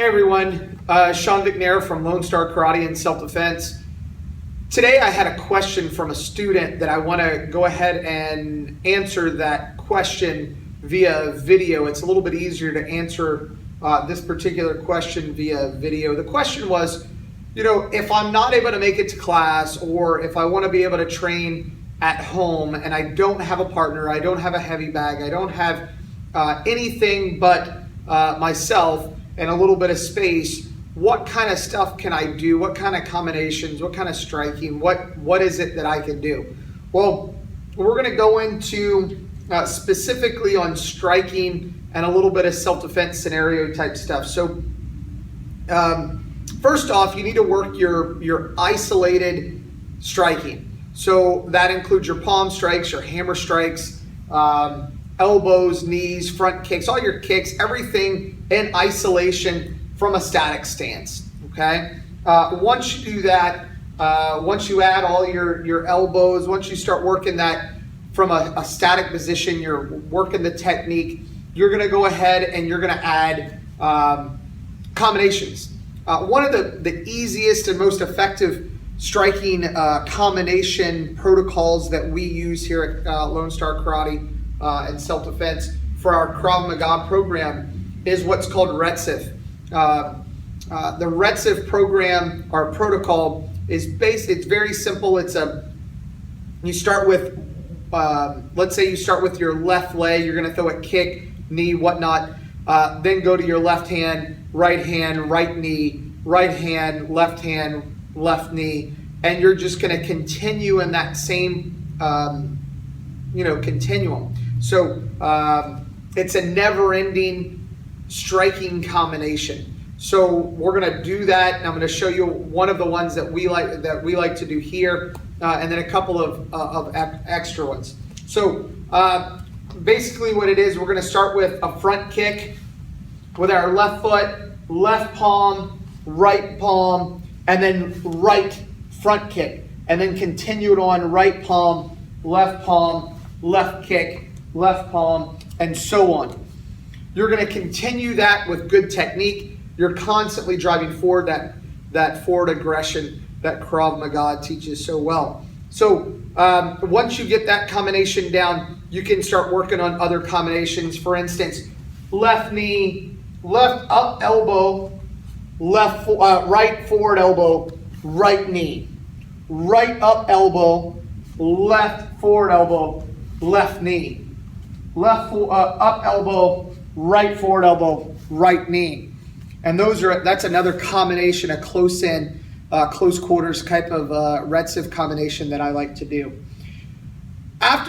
Hey everyone, Shawn Vicknair from Lone Star Karate and Self-Defense. Today I had a question from a student that I want to go ahead and answer that question via video. It's a little bit easier to answer this particular question via video. The question was, if I'm not able to make it to class, or if I want to be able to train at home and I don't have a partner, I don't have a heavy bag, I don't have anything but myself and a little bit of space, what kind of stuff can I do? What kind of combinations? What kind of striking? What is it that I can do? Well, we're going to go into specifically on striking and a little bit of self-defense scenario type stuff. So first off, you need to work your isolated striking. So that includes your palm strikes, your hammer strikes, elbows, knees, front kicks, all your kicks, everything in isolation from a static stance, okay? Once you do that, once you add all your elbows, once you start working that from a static position, you're working the technique, you're gonna go ahead and you're gonna add combinations. One of the easiest and most effective striking combination protocols that we use here at Lone Star Karate and Self-Defense for our Krav Maga program is what's called Retziv. The Retziv program or protocol is it's very simple. You start with, let's say you start with your left leg, you're gonna throw a kick, knee, whatnot, then go to your left hand, right knee, right hand, left knee, and you're just gonna continue in that same, continuum. So it's a never-ending striking combination. So we're going to do that, and I'm going to show you one of the ones that we like to do here, and then a couple of extra ones. So basically, what it is, we're going to start with a front kick with our left foot, left palm, and then right front kick, and then continue it on right palm, left kick, left palm, and so on. You're going to continue that with good technique. You're constantly driving forward that forward aggression that Krav Maga teaches so well. So once you get that combination down, you can start working on other combinations. For instance, left knee, left up elbow, right forward elbow, right knee, right up elbow, left forward elbow, left knee, left up elbow, right forward elbow, right knee. And that's another combination, a close quarters type of Retziv combination that I like to do.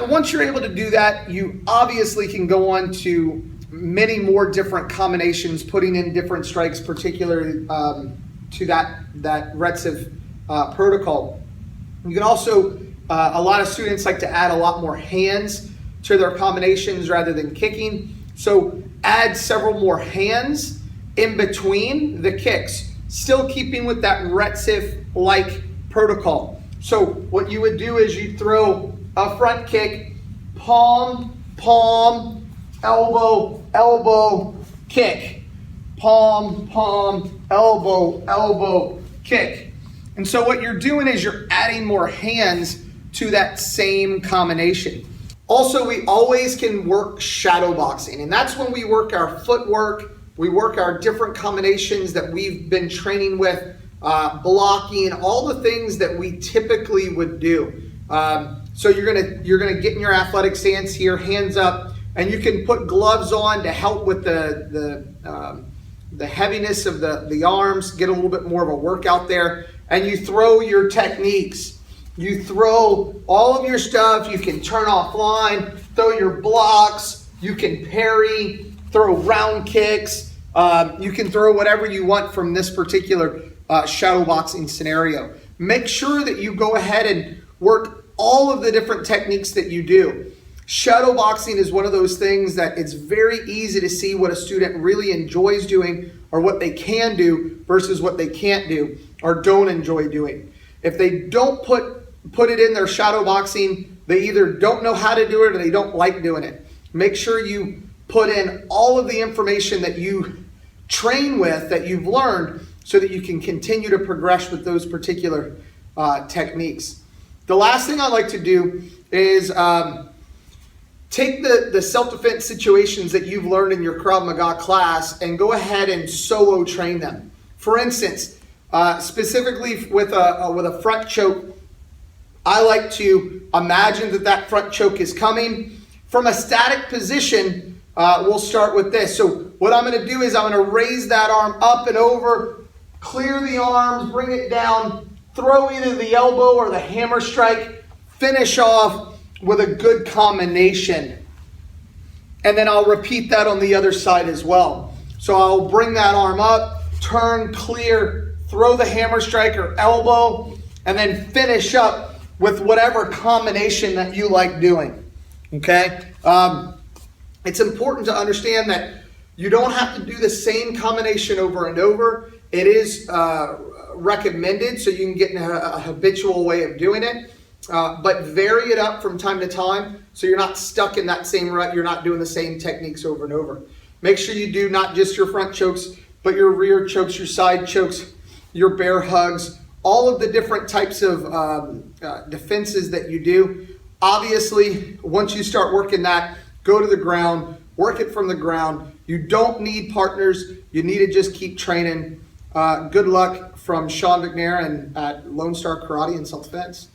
Once you're able to do that, you obviously can go on to many more different combinations, putting in different strikes, particularly to that Retziv protocol. You can also, a lot of students like to add a lot more hands to their combinations rather than kicking. So add several more hands in between the kicks, still keeping with that Retziv-like protocol. So what you would do is you throw a front kick, palm, elbow, kick, palm, elbow, kick. And so what you're doing is you're adding more hands to that same combination. Also, we always can work shadowboxing, and that's when we work our footwork, we work our different combinations that we've been training with, blocking, all the things that we typically would do. So you're gonna get in your athletic stance here, hands up, and you can put gloves on to help with the heaviness of the arms, get a little bit more of a workout there, and you throw your techniques. You throw all of your stuff. You can turn offline, throw your blocks, you can parry, throw round kicks, you can throw whatever you want from this particular shadowboxing scenario. Make sure that you go ahead and work all of the different techniques that you do. Shadowboxing is one of those things that it's very easy to see what a student really enjoys doing or what they can do versus what they can't do or don't enjoy doing. If they don't put it in their shadowboxing, they either don't know how to do it or they don't like doing it. Make sure you put in all of the information that you train with, that you've learned, so that you can continue to progress with those particular techniques. The last thing I like to do is take the self-defense situations that you've learned in your Krav Maga class and go ahead and solo train them. For instance, specifically with a front choke, I like to imagine that front choke is coming. From a static position, we'll start with this. So what I'm going to do is I'm going to raise that arm up and over, clear the arms, bring it down, throw either the elbow or the hammer strike, finish off with a good combination. And then I'll repeat that on the other side as well. So I'll bring that arm up, turn, clear, throw the hammer strike or elbow, and then finish up with whatever combination that you like doing. Okay? It's important to understand that you don't have to do the same combination over and over. It is recommended so you can get in a habitual way of doing it. But vary it up from time to time so you're not stuck in that same rut. You're not doing the same techniques over and over. Make sure you do not just your front chokes, but your rear chokes, your side chokes, your bear hugs, all of the different types of defenses that you do. Obviously, once you start working that, go to the ground, work it from the ground. You don't need partners. You need to just keep training. Good luck from Shawn Vicknair and at Lone Star Karate and Self-Defense.